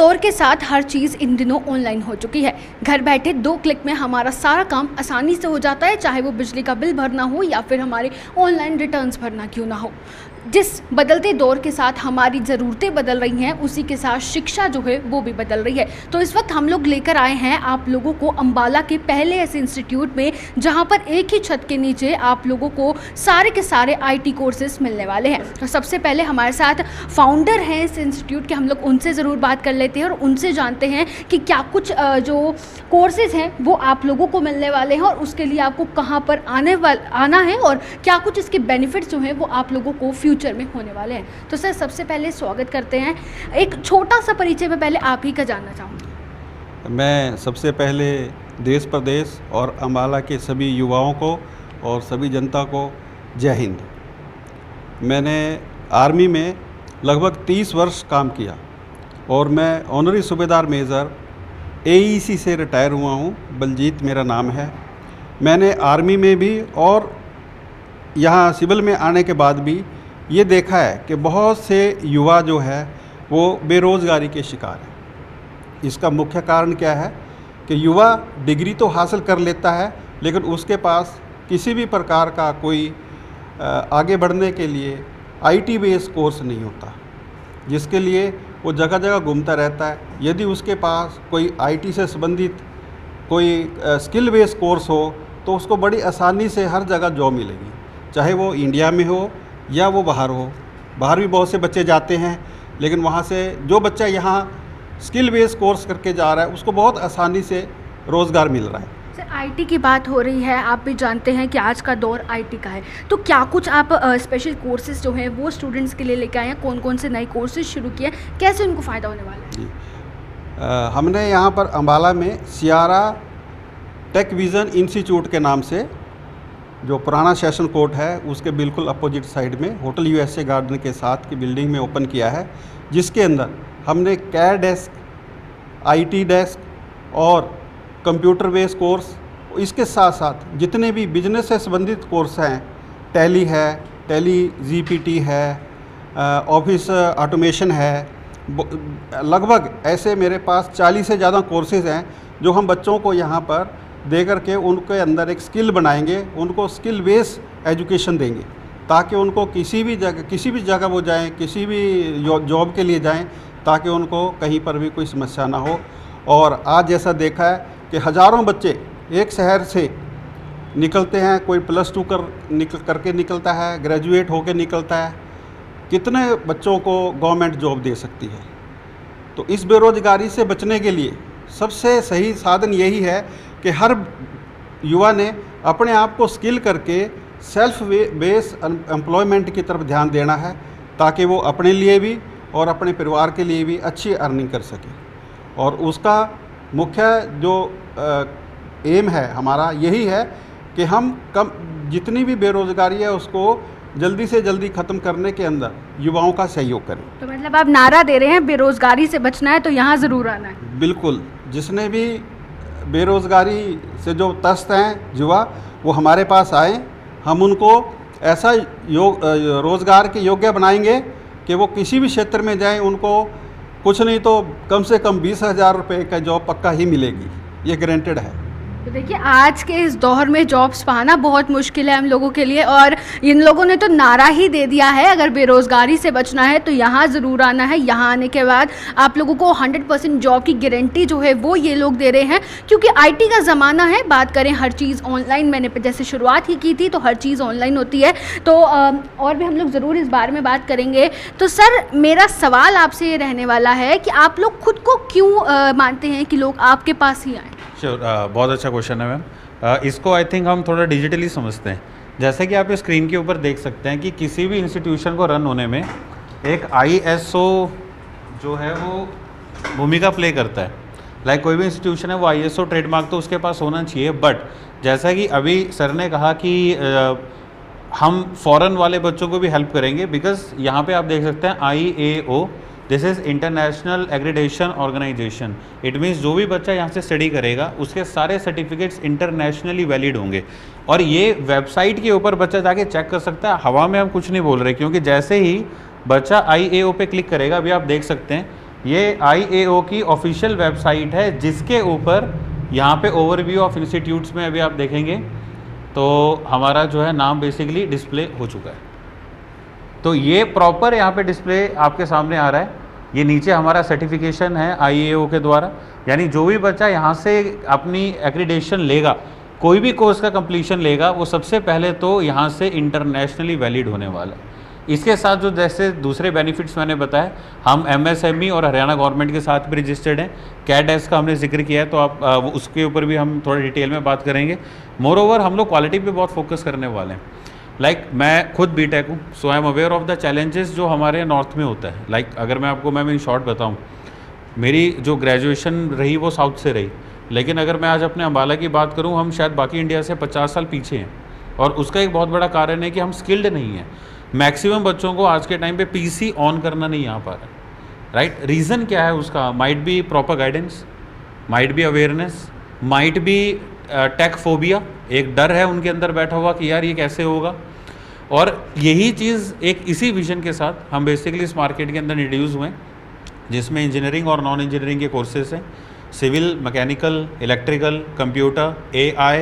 दौर के साथ हर चीज़ इन दिनों ऑनलाइन हो चुकी है। घर बैठे 2 क्लिक में हमारा सारा काम आसानी से हो जाता है, चाहे वो बिजली का बिल भरना हो या फिर हमारे ऑनलाइन रिटर्न्स भरना क्यों ना हो। जिस बदलते दौर के साथ हमारी ज़रूरतें बदल रही हैं, उसी के साथ शिक्षा जो है वो भी बदल रही है। तो इस वक्त हम लोग लेकर आए हैं आप लोगों को अम्बाला के पहले ऐसे इंस्टीट्यूट में जहां पर एक ही छत के नीचे आप लोगों को सारे के सारे IT कोर्सेज मिलने वाले हैं। तो सबसे पहले हमारे साथ फाउंडर हैं इस इंस्टीट्यूट के, हम लोग उनसे ज़रूर बात कर लेते हैं और उनसे जानते हैं कि क्या कुछ जो कोर्सेज हैं वो आप लोगों को मिलने वाले हैं और उसके लिए आपको कहाँ पर आना है और क्या कुछ इसके बेनिफिट्स जो हैं वो आप लोगों को फ्यूचर में होने वाले हैं। तो सर सबसे पहले स्वागत करते हैं। एक छोटा सा परिचय में पहले आप ही का जानना चाहूँगी। मैं सबसे पहले देश प्रदेश और अम्बाला के सभी युवाओं को और सभी जनता को जय हिंद। मैंने आर्मी में लगभग 30 वर्ष काम किया और मैं ऑनरी सूबेदार मेजर AEC से रिटायर हुआ हूँ। बलजीत मेरा नाम है। मैंने आर्मी में भी और यहाँ सिविल में आने के बाद भी ये देखा है कि बहुत से युवा जो है वो बेरोज़गारी के शिकार हैं। इसका मुख्य कारण क्या है कि युवा डिग्री तो हासिल कर लेता है लेकिन उसके पास किसी भी प्रकार का कोई आगे बढ़ने के लिए IT बेस्ड कोर्स नहीं होता, जिसके लिए वो जगह जगह घूमता रहता है। यदि उसके पास कोई IT से संबंधित कोई स्किल बेस्ड कोर्स हो तो उसको बड़ी आसानी से हर जगह जॉब मिलेगी, चाहे वो इंडिया में हो या वो बाहर हो। बाहर भी बहुत से बच्चे जाते हैं लेकिन वहाँ से जो बच्चा यहाँ स्किल बेस्ड कोर्स करके जा रहा है उसको बहुत आसानी से रोज़गार मिल रहा है। सर IT की बात हो रही है, आप भी जानते हैं कि आज का दौर IT का है, तो क्या कुछ आप स्पेशल कोर्सेज जो हैं वो स्टूडेंट्स के लिए लेके आए हैं? कौन कौन से नए कोर्सेज शुरू किए, कैसे उनको फ़ायदा होने वाला है? जी, हमने यहाँ पर अम्बाला में सियारा टेक विज़न इंस्टीट्यूट के नाम से, जो पुराना सेशन कोर्ट है उसके बिल्कुल अपोजिट साइड में होटल USA गार्डन के साथ की बिल्डिंग में ओपन किया है, जिसके अंदर हमने कैर डेस्क, IT डेस्क और कंप्यूटर बेस्ड कोर्स, इसके साथ साथ जितने भी बिजनेस से संबंधित कोर्स हैं, टैली है, टैली GPT है, ऑफिस ऑटोमेशन है, लगभग ऐसे मेरे पास 40 से ज़्यादा कोर्सेज़ हैं जो हम बच्चों को यहाँ पर दे करके उनके अंदर एक स्किल बनाएंगे, उनको स्किल बेस्ड एजुकेशन देंगे ताकि उनको किसी भी जगह वो जाएं, किसी भी जॉब के लिए जाएं, ताकि उनको कहीं पर भी कोई समस्या ना हो। और आज जैसा देखा है कि हज़ारों बच्चे एक शहर से निकलते हैं, कोई +2 करके निकलता है, ग्रेजुएट होकर निकलता है। कितने बच्चों को गवर्नमेंट जॉब दे सकती है? तो इस बेरोज़गारी से बचने के लिए सबसे सही साधन यही है कि हर युवा ने अपने आप को स्किल करके सेल्फ बेस्ड एम्प्लॉयमेंट की तरफ ध्यान देना है, ताकि वो अपने लिए भी और अपने परिवार के लिए भी अच्छी अर्निंग कर सके। और उसका मुख्य जो एम है हमारा यही है कि हम जितनी भी बेरोज़गारी है उसको जल्दी से जल्दी ख़त्म करने के अंदर युवाओं का सहयोग करें। तो मतलब आप नारा दे रहे हैं बेरोज़गारी से बचना है तो यहाँ ज़रूर आना है। बिल्कुल, जिसने भी बेरोज़गारी से जो त्रस्त हैं युवा, वो हमारे पास आए, हम उनको ऐसा रोज़गार के योग्य बनाएंगे कि वो किसी भी क्षेत्र में जाएं, उनको कुछ नहीं तो कम से कम 20,000 रुपये का जॉब पक्का ही मिलेगी, ये गारंटेड है। तो देखिए आज के इस दौर में जॉब्स पाना बहुत मुश्किल है हम लोगों के लिए, और इन लोगों ने तो नारा ही दे दिया है अगर बेरोज़गारी से बचना है तो यहाँ ज़रूर आना है। यहाँ आने के बाद आप लोगों को 100% जॉब की गारंटी जो है वो ये लोग दे रहे हैं, क्योंकि IT का ज़माना है। बात करें हर चीज़ ऑनलाइन, मैंने जैसे शुरुआत ही की थी, तो हर चीज़ ऑनलाइन होती है। तो और भी हम लोग ज़रूर इस बारे में बात करेंगे। तो सर मेरा सवाल आपसे ये रहने वाला है कि आप लोग खुद को क्यों मानते हैं कि लोग आपके पास ही आएँ? श्योर, बहुत अच्छा क्वेश्चन है मैम। इसको आई थिंक हम थोड़ा डिजिटली समझते हैं। जैसे कि आप स्क्रीन के ऊपर देख सकते हैं कि किसी भी इंस्टीट्यूशन को रन होने में एक ISO जो है वो भूमिका प्ले करता है। लाइक कोई भी इंस्टीट्यूशन है वो ISO ट्रेडमार्क तो उसके पास होना चाहिए। बट जैसा कि अभी सर ने कहा कि हम फॉरेन वाले बच्चों को भी हेल्प करेंगे, बिकॉज यहाँ पे आप देख सकते हैं IAO, this is international accreditation organisation. It means जो भी बच्चा यहाँ से स्टडी करेगा उसके सारे सर्टिफिकेट्स इंटरनेशनली वैलिड होंगे। और ये वेबसाइट के ऊपर बच्चा जाके चेक कर सकता है। हवा में हम कुछ नहीं बोल रहे, क्योंकि जैसे ही बच्चा IAO पे क्लिक करेगा, अभी आप देख सकते हैं ये IAO की ऑफिशियल वेबसाइट है, जिसके ऊपर यहाँ पे ओवरव्यू ऑफ इंस्टीट्यूट्स में अभी आप देखेंगे तो हमारा जो है नाम बेसिकली डिस्प्ले हो चुका है। तो ये प्रॉपर यहाँ पे डिस्प्ले आपके सामने आ रहा है। ये नीचे हमारा सर्टिफिकेशन है IAO के द्वारा, यानी जो भी बच्चा यहाँ से अपनी एक्रीडेशन लेगा, कोई भी कोर्स का कंप्लीशन लेगा, वो सबसे पहले तो यहाँ से इंटरनेशनली वैलिड होने वाला है। इसके साथ जो जैसे दूसरे बेनिफिट्स मैंने बताया, हम MSME और हरियाणा गवर्नमेंट के साथ भी रजिस्टर्ड हैं। CADS का हमने जिक्र किया है, तो आप उसके ऊपर भी हम थोड़ा डिटेल में बात करेंगे। मोर ओवर हम लोग क्वालिटी पे बहुत फोकस करने वाले हैं। मैं खुद BTech हूँ, so I am aware of the challenges जो हमारे नॉर्थ में होता है। अगर मैं आपको इन शॉर्ट बताऊँ, मेरी जो ग्रेजुएशन रही वो साउथ से रही, लेकिन अगर मैं आज अपने अम्बाला की बात करूँ, हम शायद बाकी इंडिया से 50 साल पीछे हैं। और उसका एक बहुत बड़ा कारण है कि हम स्किल्ड नहीं हैं। मैक्सिमम बच्चों को आज के टाइम पे PC ऑन करना नहीं आ पा रहा है, राइट। रीज़न क्या है उसका? Might be proper guidance, might be awareness, might be tech phobia. एक डर है उनके अंदर बैठा हुआ कि यार ये कैसे होगा। और यही चीज़ एक इसी विजन के साथ हम बेसिकली इस मार्केट के अंदर इंट्रोड्यूस हुए, जिसमें इंजीनियरिंग और नॉन इंजीनियरिंग के कोर्सेज हैं, civil, mechanical, electrical, computer, AI,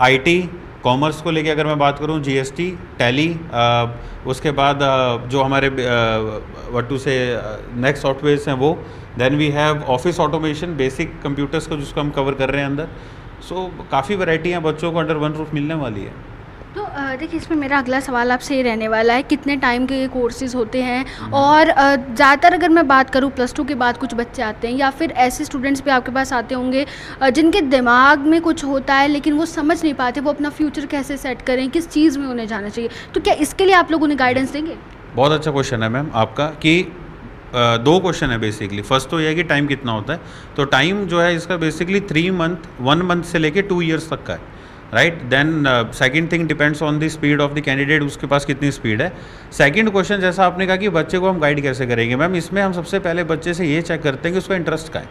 IT, commerce को लेके अगर मैं बात करूं GST, टैली, उसके बाद जो हमारे वटू से नेक्स्ट सॉफ्टवेयर्स हैं वो, then we have office automation, basic computers को जिसको हम कवर कर रहे हैं अंदर। सो काफ़ी वैरायटी हैं बच्चों को अंडर वन रूफ मिलने वाली है। तो देखिए, इसमें मेरा अगला सवाल आपसे ये रहने वाला है, कितने टाइम के कोर्सेज़ होते हैं? और ज़्यादातर अगर मैं बात करूँ, +2 के बाद कुछ बच्चे आते हैं या फिर ऐसे स्टूडेंट्स भी आपके पास आते होंगे जिनके दिमाग में कुछ होता है लेकिन वो समझ नहीं पाते वो अपना फ्यूचर कैसे सेट करें, किस चीज़ में उन्हें जाना चाहिए, तो क्या इसके लिए आप लोग उन्हें गाइडेंस देंगे? बहुत अच्छा क्वेश्चन है मैम आपका, कि 2 क्वेश्चन है बेसिकली। फर्स्ट तो ये है कि टाइम कितना होता है। तो टाइम जो है इसका बेसिकली 3 मंथ, 1 मंथ से लेके 2 ईयर्स तक का है, right. Then second thing depends on the speed of the candidate, उसके पास कितनी स्पीड है। सेकंड क्वेश्चन, जैसा आपने कहा कि बच्चे को हम गाइड कैसे करेंगे, मैम इसमें हम सबसे पहले बच्चे से ये चेक करते हैं कि उसका इंटरेस्ट क्या है,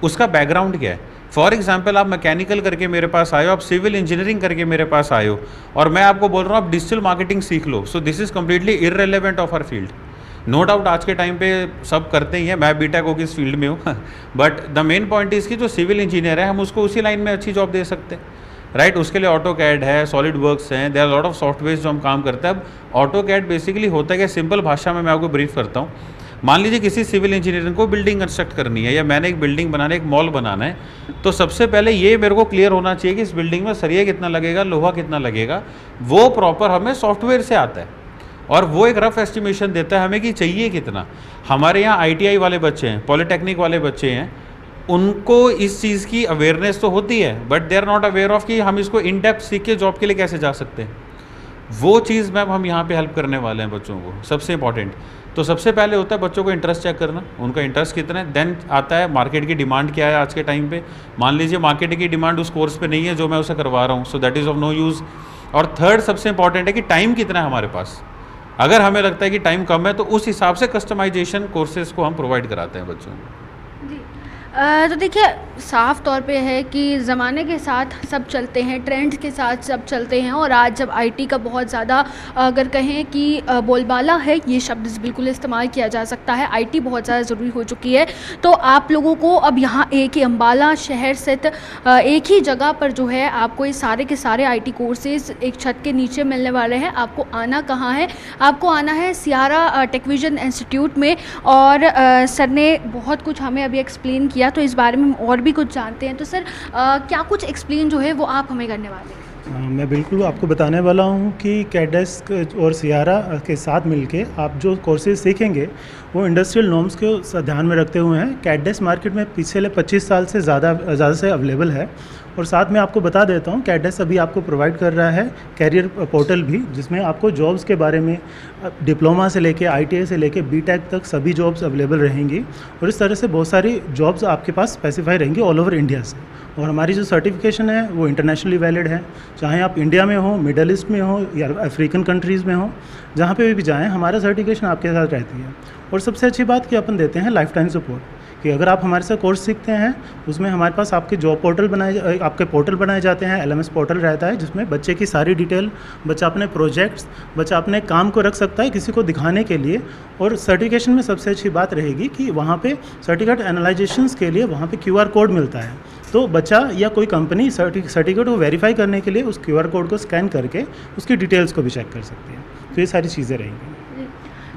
उसका बैकग्राउंड क्या है। फॉर एग्जाम्पल, आप मैकेनिकल करके मेरे पास आए हो, आप सिविल इंजीनियरिंग करके मेरे पास आए हो, और मैं आपको बोल रहा हूँ आप डिजिटल मार्केटिंग सीख लो, so this is completely irrelevant of our field. No doubt आज के टाइम पे सब करते ही हैं, मैं BTech हो इस फील्ड में हूँ, but the main point is कि जो सिविल इंजीनियर है हम उसको उसी लाइन में अच्छी जॉब दे सकते हैं, राइट। उसके लिए AutoCAD है, सॉलिड वर्क्स हैं, there are lot of software जो हम काम करते हैं। अब AutoCAD बेसिकली होता है कि सिंपल भाषा में मैं आपको ब्रीफ करता हूँ। मान लीजिए किसी सिविल इंजीनियरिंग को बिल्डिंग कंस्ट्रक्ट करनी है, या मैंने एक बिल्डिंग बनाना है, एक मॉल बनाना है, तो सबसे पहले ये मेरे को क्लियर होना चाहिए कि इस बिल्डिंग में सरिया कितना लगेगा, लोहा कितना लगेगा, वो प्रॉपर हमें सॉफ्टवेयर से आता है, और वो एक रफ एस्टिमेशन देता है हमें कि चाहिए कितना। हमारे यहाँ ITI वाले बच्चे हैं, पॉलिटेक्निक वाले बच्चे हैं, उनको इस चीज़ की अवेयरनेस तो होती है, but they are not aware of कि हम इसको इन डेप्थ सीख के जॉब के लिए कैसे जा सकते हैं। वो चीज़ मैम हम यहाँ पे हेल्प करने वाले हैं बच्चों को, सबसे इंपॉर्टेंट। तो सबसे पहले होता है बच्चों को इंटरेस्ट चेक करना, उनका इंटरेस्ट कितना है। देन आता है मार्केट की डिमांड क्या है आज के टाइम पे। मान लीजिए मार्केट की डिमांड उस कोर्स पे नहीं है जो मैं उसे करवा रहा हूँ, so that is of no use. और थर्ड सबसे इंपॉर्टेंट है कि टाइम कितना है हमारे पास। अगर हमें लगता है कि टाइम कम है तो उस हिसाब से कस्टमाइजेशन कोर्सेज को हम प्रोवाइड कराते हैं बच्चों को। तो देखिए, साफ तौर पे है कि ज़माने के साथ सब चलते हैं, ट्रेंड्स के साथ सब चलते हैं, और आज जब IT का बहुत ज़्यादा अगर कहें कि बोलबाला है, ये शब्द बिल्कुल इस्तेमाल किया जा सकता है, IT बहुत ज़्यादा ज़रूरी हो चुकी है। तो आप लोगों को अब यहाँ एक ही अम्बाला शहर स्थित एक ही जगह पर जो है आपको ये सारे के सारे IT कोर्सेज एक छत के नीचे मिलने वाले हैं। आपको आना कहाँ है? आपको आना है सियारा टेकविजन इंस्टीट्यूट में, और सर ने बहुत कुछ हमें अभी एक्सप्लेन किया, तो इस बारे में हम और भी कुछ जानते हैं। तो सर क्या कुछ एक्सप्लेन जो है वो आप हमें करने वाले हैं? मैं बिल्कुल आपको बताने वाला हूँ कि CADS और सियारा के साथ मिलके आप जो कोर्सेज सीखेंगे वो इंडस्ट्रियल नॉर्म्स को ध्यान में रखते हुए हैं। CADS मार्केट में पिछले 25 साल से ज़्यादा से अवेलेबल है। और साथ में आपको बता देता हूँ, CADS अभी आपको प्रोवाइड कर रहा है कैरियर पोर्टल भी, जिसमें आपको जॉब्स के बारे में डिप्लोमा से लेके ITI से लेके BTech तक सभी जॉब्स अवेलेबल रहेंगी। और इस तरह से बहुत सारी जॉब्स आपके पास स्पेसिफाई रहेंगी ऑल ओवर इंडिया से। और हमारी जो सर्टिफिकेशन है वो इंटरनेशनली वैलिड है, चाहे आप इंडिया में हो, मिडल ईस्ट में हो, या अफ्रीकन कंट्रीज़ में हो, जहाँ पे भी जाएँ हमारा सर्टिफिकेशन आपके साथ रहती है। और सबसे अच्छी बात कि अपन देते हैं लाइफ टाइम सपोर्ट, कि अगर आप हमारे साथ कोर्स सीखते हैं, उसमें हमारे पास आपके जॉब पोर्टल आपके पोर्टल बनाए जाते हैं, LMS पोर्टल रहता है जिसमें बच्चे की सारी डिटेल, बच्चा अपने प्रोजेक्ट्स, बच्चा अपने काम को रख सकता है किसी को दिखाने के लिए। और सर्टिफिकेशन में सबसे अच्छी बात रहेगी कि वहाँ पे सर्टिफिकेट एनालाइजेशंस के लिए वहाँ पे QR कोड मिलता है, तो बच्चा या कोई कंपनी सर्टिफिकेट को वेरीफाई करने के लिए उस QR कोड को स्कैन करके उसकी डिटेल्स को भी चेक कर सकती है। तो ये सारी चीज़ें रहेंगी।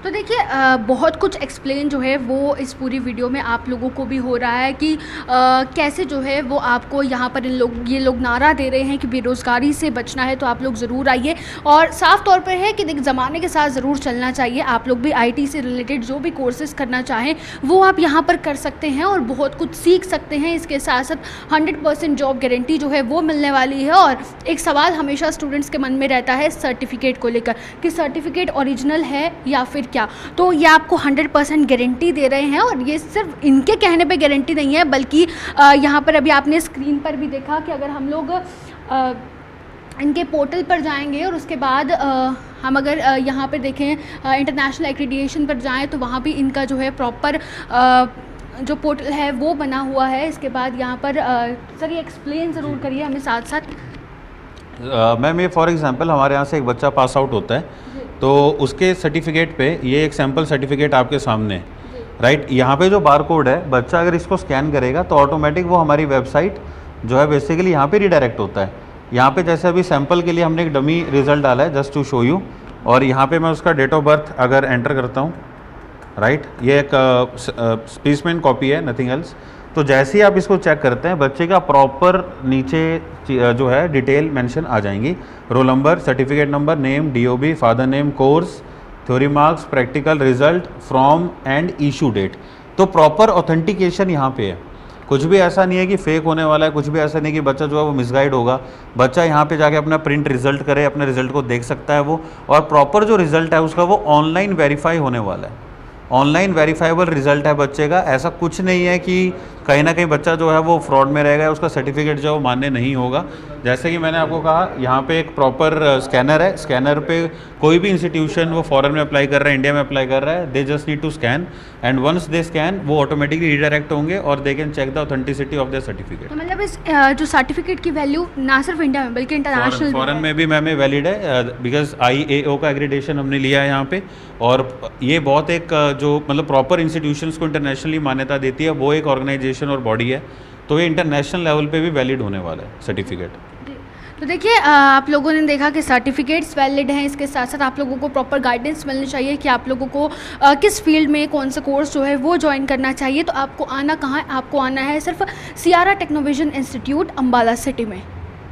तो देखिए बहुत कुछ एक्सप्लेन जो है वो इस पूरी वीडियो में आप लोगों को भी हो रहा है कि कैसे जो है वो आपको यहाँ पर ये लोग नारा दे रहे हैं कि बेरोज़गारी से बचना है तो आप लोग ज़रूर आइए। और साफ़ तौर पर है कि देखिए ज़माने के साथ ज़रूर चलना चाहिए। आप लोग भी IT से रिलेटेड जो भी कोर्सेज़ करना चाहें वो आप यहाँ पर कर सकते हैं और बहुत कुछ सीख सकते हैं। इसके साथ साथ 100% जॉब गारंटी जो है वो मिलने वाली है। और एक सवाल हमेशा स्टूडेंट्स के मन में रहता है सर्टिफिकेट को लेकर कि सर्टिफिकेट ओरिजिनल है या फिर क्या। तो ये आपको 100% गारंटी दे रहे हैं और ये सिर्फ इनके कहने पे गारंटी नहीं है, बल्कि यहाँ पर अभी आपने स्क्रीन पर भी देखा कि अगर हम लोग इनके पोर्टल पर जाएंगे और उसके बाद हम अगर यहाँ पर देखें इंटरनेशनल एक्रीडिएशन पर जाएं तो वहाँ भी इनका जो है प्रॉपर जो पोर्टल है वो बना हुआ है। इसके बाद यहाँ पर सर ये एक्सप्लेन ज़रूर करिए हमें साथ साथ। मैम ये फॉर एग्जांपल हमारे यहाँ से एक बच्चा पास आउट होता है तो उसके सर्टिफिकेट पे ये एक सैम्पल सर्टिफिकेट आपके सामने है, राइट। यहाँ पे जो बार कोड है, बच्चा अगर इसको स्कैन करेगा तो ऑटोमेटिक वो हमारी वेबसाइट जो है बेसिकली यहाँ पे रिडायरेक्ट होता है। यहाँ पे जैसे अभी सैम्पल के लिए हमने एक डमी रिजल्ट डाला है जस्ट टू शो यू, और यहाँ पे मैं उसका डेट ऑफ बर्थ अगर एंटर करता हूँ, राइट, ये एक स्पेसमेन कॉपी है, नथिंग एल्स। तो जैसे ही आप इसको चेक करते हैं बच्चे का प्रॉपर नीचे जो है डिटेल मेंशन आ जाएंगी, roll number, certificate number, name, DOB, father name, course, theory marks, practical result, from and issue date. तो प्रॉपर ऑथेंटिकेशन यहाँ पे है। कुछ भी ऐसा नहीं है कि फेक होने वाला है, कुछ भी ऐसा नहीं कि बच्चा जो है वो मिसगाइड होगा। बच्चा यहाँ पे जाके अपना प्रिंट रिजल्ट करे, अपने रिजल्ट को देख सकता है वो, और प्रॉपर जो रिजल्ट है उसका वो ऑनलाइन वेरीफाई होने वाला है। ऑनलाइन वेरीफाइबल रिजल्ट है बच्चे का। ऐसा कुछ नहीं है कि कहीं ना कहीं बच्चा जो है वो फ्रॉड में रहेगा, उसका सर्टिफिकेट जो है वो मान्य नहीं होगा। जैसे कि मैंने आपको कहा, यहाँ पे एक प्रॉपर स्कैनर है। स्कैनर पे कोई भी इंस्टीट्यूशन वो फॉरेन में अप्लाई कर रहा है, इंडिया में अप्लाई कर रहा है, they just need to scan and once they scan वो ऑटोमेटिकली रिडायरेक्ट होंगे और they can check the authenticity of their certificate. तो मतलब इस जो सर्टिफिकेट की वैल्यू ना सिर्फ इंडिया में बल्कि इंटरनेशनल फॉरेन में भी मैम वैलिड है, बिकॉज IAO का एग्रीडेशन हमने लिया है यहाँ पे। और ये बहुत एक जो मतलब प्रॉपर इंस्टीट्यूशंस को इंटरनेशनली मान्यता देती है, वो एक ऑर्गेनाइजेशन और बॉडी है, तो ये इंटरनेशनल लेवल पे भी वैलिड होने वाला है सर्टिफिकेट। तो देखिए आप लोगों ने देखा कि सर्टिफिकेट्स वैलिड हैं। इसके साथ साथ आप लोगों को प्रॉपर गाइडेंस मिलनी चाहिए कि आप लोगों को किस फील्ड में कौन सा कोर्स जो है वो ज्वाइन करना चाहिए। तो आपको आना कहाँ है? आपको आना है सिर्फ Sierra Technovision Institute Ambala city में।